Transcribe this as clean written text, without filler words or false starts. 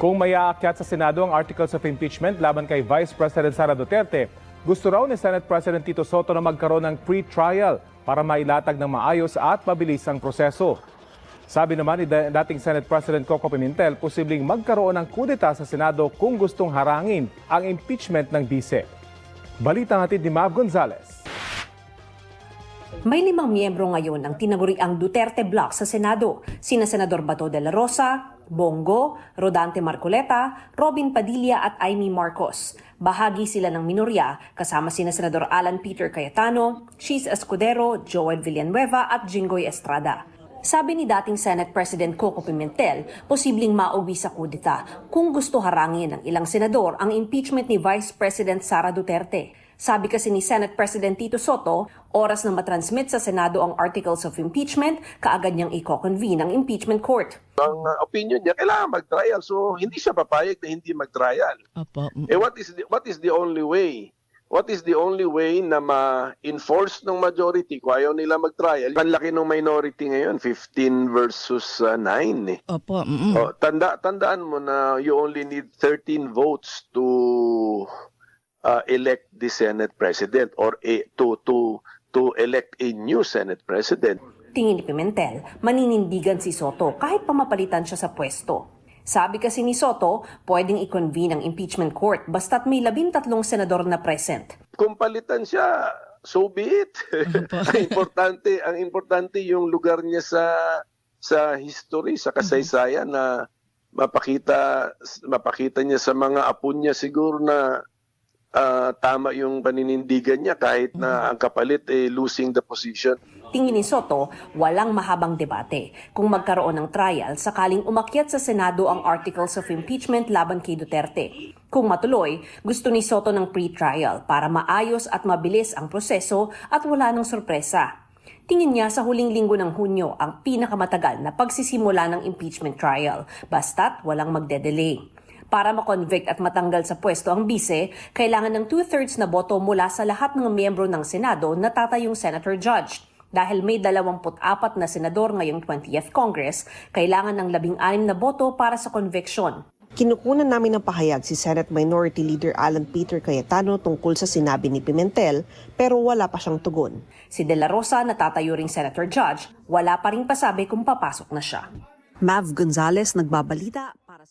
Kung may aakyat sa Senado ang articles of impeachment laban kay Vice President Sara Duterte, gusto raw ni Senate President Tito Soto na magkaroon ng pre-trial para mailatag ng maayos at mabilis ang proseso. Sabi naman ni dating Senate President Coco Pimentel, posibleng magkaroon ng kudeta sa Senado kung gustong harangin ang impeachment ng bise. Balita natin ni Mav Gonzalez. May 5 miyembro ngayon ng tinaguriang Duterte Block sa Senado, sina Senador Bato de la Rosa, Bongo, Rodante Marcoleta, Robin Padilla at Amy Marcos. Bahagi sila ng minorya kasama sina Senador Alan Peter Cayetano, Cheese Escudero, Joel Villanueva at Jinggoy Estrada. Sabi ni dating Senate President Coco Pimentel, posibleng mauwi sa kudeta kung gusto harangin ng ilang senador ang impeachment ni Vice President Sara Duterte. Sabi kasi ni Senate President Tito Soto, oras na matransmit sa Senado ang articles of impeachment, kaagad niyang i-convene ang impeachment court. Ang opinion niya, kailangan mag-trial. So, hindi siya papayag na hindi mag-trial. Opo. What is the only way? What is the only way na ma-enforce ng majority kung ayaw nila mag-trial? Ang laki ng minority ngayon, 15 versus 9 eh. Opo. O, tandaan mo na you only need 13 votes to elect the Senate President or to elect a new Senate President. Tingin ni Pimentel, maninindigan si Soto kahit pamapalitan siya sa pwesto. Sabi kasi ni Soto, pwedeng i-convene ang impeachment court basta't may 13 senador na present. Kung palitan siya, so be it. ang importante yung lugar niya sa history, sa kasaysayan na mapakita niya sa mga apo niya siguro na tama yung paninindigan niya kahit na ang kapalit losing the position. Tingin ni Soto, walang mahabang debate kung magkaroon ng trial sakaling umakyat sa Senado ang articles of impeachment laban kay Duterte. Kung matuloy, gusto ni Soto ng pre-trial para maayos at mabilis ang proseso at wala ng sorpresa. Tingin niya sa huling linggo ng Hunyo ang pinakamatagal na pagsisimula ng impeachment trial, basta't walang magde-delay. Para makonvict at matanggal sa pwesto ang bise, kailangan ng 2/3 na boto mula sa lahat ng miyembro ng Senado na tatayong senator judge. Dahil may 24 na senador ngayong 20th Congress, kailangan ng 16 na boto para sa conviction. Kinukunan namin ng pahayag si Senate Minority Leader Alan Peter Cayetano tungkol sa sinabi ni Pimentel, pero wala pa siyang tugon. Si De La Rosa na tatayo ring senator judge, wala pa ring pasabi kung papasok na siya. Mav Gonzalez, nagbabalita para sa